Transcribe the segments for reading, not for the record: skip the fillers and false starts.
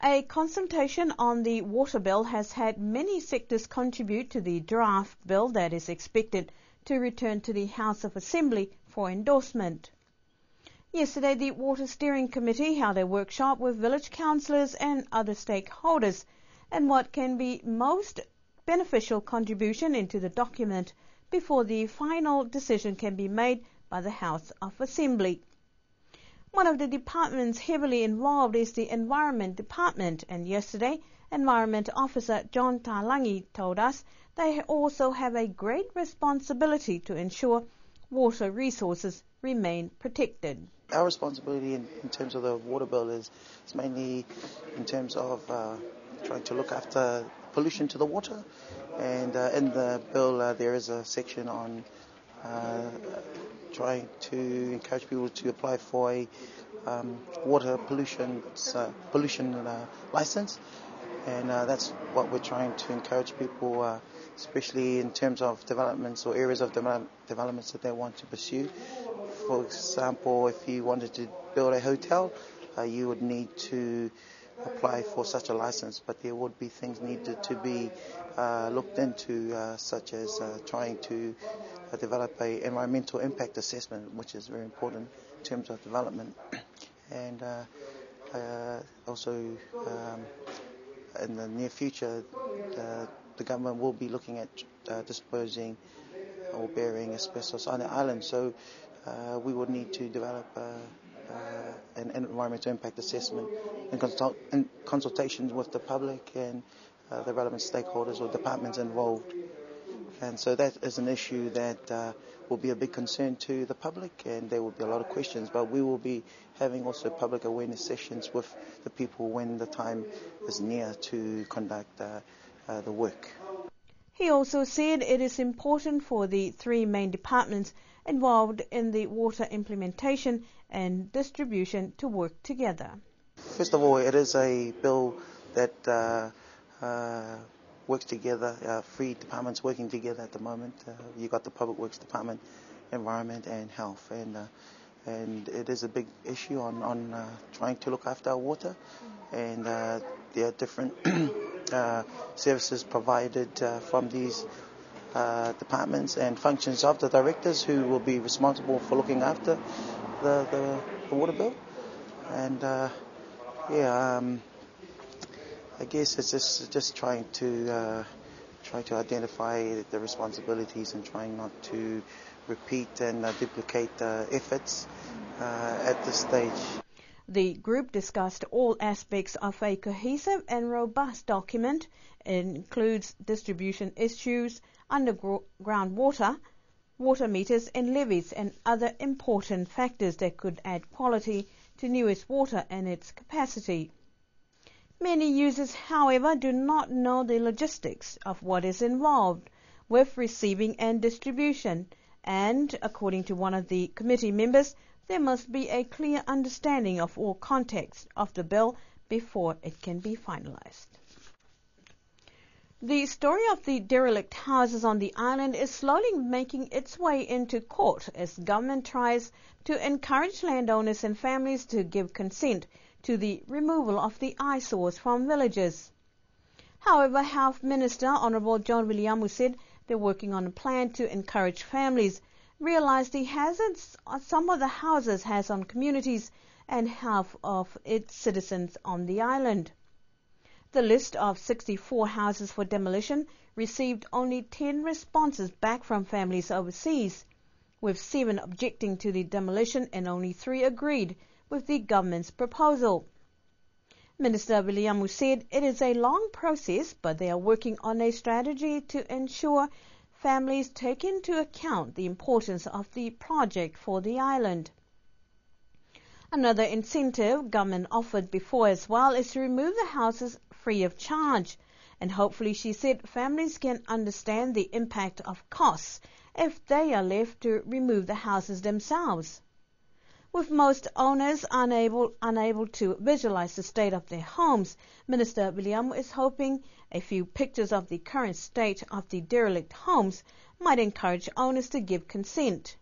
A consultation on the water bill has had many sectors contribute to the draft bill that is expected to return to the House of Assembly for endorsement. Yesterday, the Water Steering Committee held a workshop with village councillors and other stakeholders and what can be most beneficial contribution into the document before the final decision can be made by the House of Assembly. One of the departments heavily involved is the Environment Department, and yesterday, Environment Officer John Talangi told us they also have a great responsibility to ensure water resources remain protected. Our responsibility in terms of the water bill is mainly in terms of trying to look after pollution to the water, and in the bill there is a section on trying to encourage people to apply for a water pollution license, and that's what we're trying to encourage people, especially in terms of developments or areas of developments that they want to pursue. For example, if you wanted to build a hotel, you would need to apply for such a license, but there would be things needed to be looked into, such as trying to develop an environmental impact assessment, which is very important in terms of development. And also in the near future, the government will be looking at disposing or burying asbestos on the island, so we would need to develop an environmental impact assessment in consultations with the public and the relevant stakeholders or departments involved. And so that is an issue that will be a big concern to the public, and there will be a lot of questions, but we will be having also public awareness sessions with the people when the time is near to conduct the work. He also said it is important for the three main departments involved in the water implementation and distribution to work together. First of all, it is a bill that works together, three departments working together at the moment. You've got the Public Works Department, Environment and Health, and it is a big issue on trying to look after our water, and there are different services provided from these departments and functions of the directors who will be responsible for looking after the water bill. And I guess it's just trying to identify the responsibilities and trying not to repeat and duplicate efforts at this stage. The group discussed all aspects of a cohesive and robust document. It includes distribution issues, underground water, water meters and levies, and other important factors that could add quality to Niue's water and its capacity. Many users, however, do not know the logistics of what is involved with receiving and distribution, and, according to one of the committee members, there must be a clear understanding of all context of the bill before it can be finalized. The story of the derelict houses on the island is slowly making its way into court as government tries to encourage landowners and families to give consent to the removal of the eyesores from villages. However, Health Minister Honourable John Williamu said they're working on a plan to encourage families realize the hazards some of the houses has on communities and health of its citizens on the island. The list of 64 houses for demolition received only 10 responses back from families overseas, with 7 objecting to the demolition and only 3 agreed with the government's proposal. Minister Williamu said it is a long process, but they are working on a strategy to ensure families take into account the importance of the project for the island. Another incentive government offered before as well is to remove the houses free of charge, and hopefully, she said, families can understand the impact of costs if they are left to remove the houses themselves. With most owners unable to visualize the state of their homes, Minister William is hoping a few pictures of the current state of the derelict homes might encourage owners to give consent.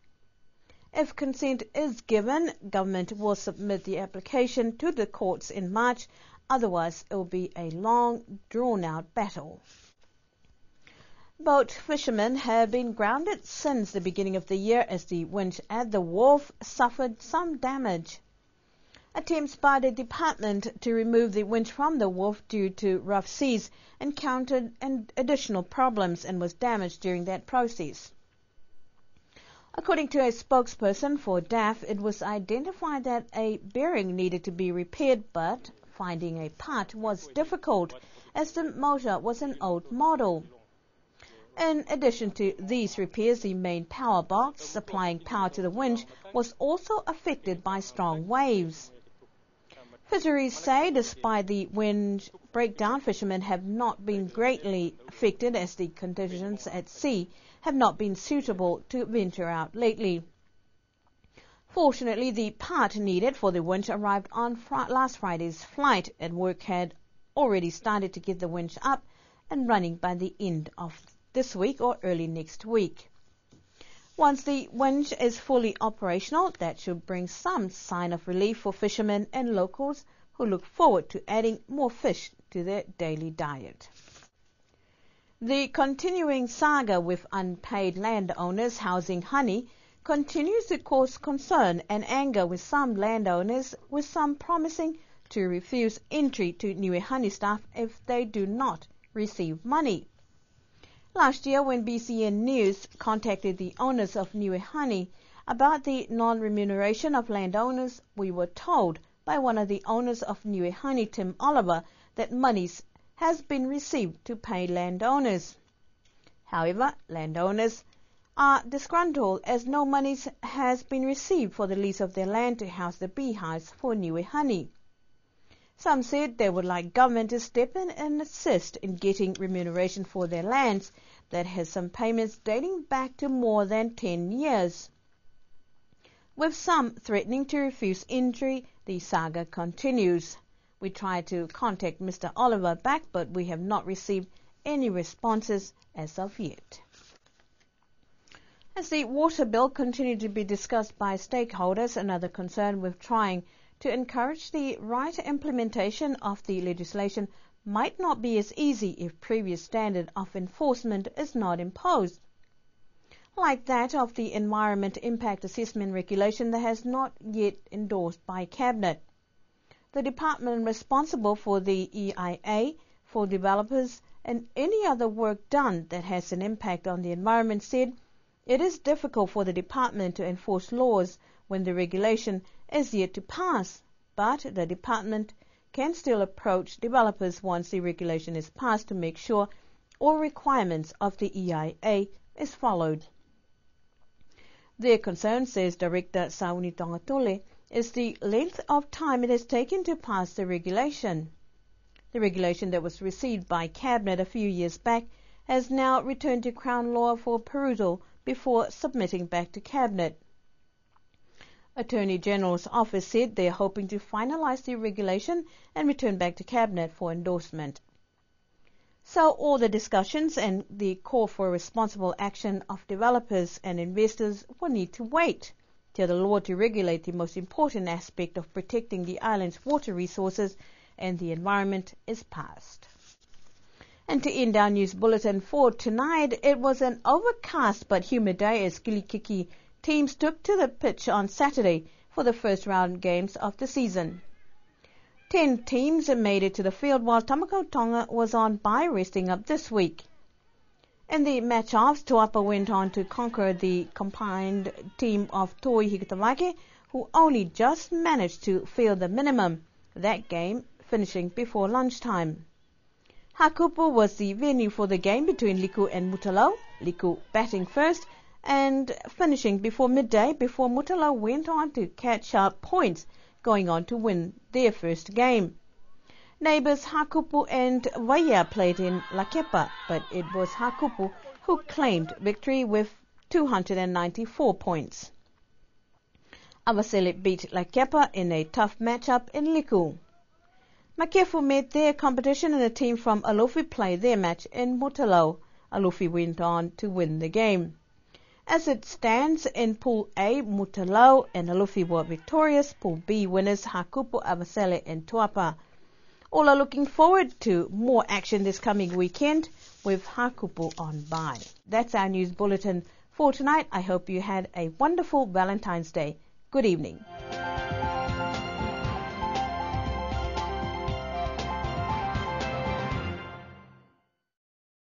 If consent is given, government will submit the application to the courts in March Otherwise, it will be a long, drawn-out battle. Boat fishermen have been grounded since the beginning of the year as the winch at the wharf suffered some damage. Attempts by the department to remove the winch from the wharf due to rough seas encountered additional problems and was damaged during that process. According to a spokesperson for DAF, it was identified that a bearing needed to be repaired, but finding a part was difficult as the motor was an old model. In addition to these repairs, the main power box supplying power to the winch was also affected by strong waves. Fisheries say despite the winch breakdown, fishermen have not been greatly affected as the conditions at sea have not been suitable to venture out lately. Fortunately, the part needed for the winch arrived on last Friday's flight, and work had already started to get the winch up and running by the end of this week or early next week. Once the winch is fully operational, that should bring some sign of relief for fishermen and locals who look forward to adding more fish to their daily diet. The continuing saga with unpaid landowners housing honey continues to cause concern and anger with some landowners, with some promising to refuse entry to Niue honey staff if they do not receive money. Last year, when BCN News contacted the owners of Niue Honey about the non-remuneration of landowners, we were told by one of the owners of Niue Honey, Tim Oliver, that monies has been received to pay landowners. However, landowners are disgruntled as no monies has been received for the lease of their land to house the beehives for Niue Honey. Some said they would like government to step in and assist in getting remuneration for their lands that has some payments dating back to more than 10 years. With some threatening to refuse entry, the saga continues. We tried to contact Mr. Oliver back, but we have not received any responses as of yet. As the water bill continued to be discussed by stakeholders, another concern with trying to encourage the right implementation of the legislation might not be as easy if previous standard of enforcement is not imposed. Like that of the Environment Impact Assessment Regulation that has not yet endorsed by Cabinet. The department responsible for the EIA, for developers and any other work done that has an impact on the environment said it is difficult for the department to enforce laws when the regulation is yet to pass, but the department can still approach developers once the regulation is passed to make sure all requirements of the EIA is followed. Their concern, says Director Sauni Tongatole, is the length of time it has taken to pass the regulation. The regulation that was received by Cabinet a few years back has now returned to Crown Law for perusal before submitting back to Cabinet. Attorney General's office said they are hoping to finalize the regulation and return back to Cabinet for endorsement. So all the discussions and the call for responsible action of developers and investors will need to wait till the law to regulate the most important aspect of protecting the island's water resources and the environment is passed. And to end our news bulletin for tonight, it was an overcast but humid day as Kilikiki teams took to the pitch on Saturday for the first round games of the season. 10 teams made it to the field while Tamako Tonga was on bye resting up this week. In the match-offs, Tuapa went on to conquer the combined team of Toi Hikitawake, who only just managed to field the minimum, that game finishing before lunchtime. Hakupu was the venue for the game between Liku and Mutalo, Liku batting first and finishing before midday before Mutalo went on to catch up points, going on to win their first game. Neighbours Hakupu and Waia played in Lakepa, but it was Hakupu who claimed victory with 294 points. Avasele beat Lakepa in a tough matchup in Liku. Makefu made their competition and a team from Alofi played their match in Mutalo. Alofi went on to win the game. As it stands in Pool A, Mutalo and Alofi were victorious. Pool B winners Hakupu, Avasele and Tuapa. All are looking forward to more action this coming weekend with Hakupu on by. That's our news bulletin for tonight. I hope you had a wonderful Valentine's Day. Good evening.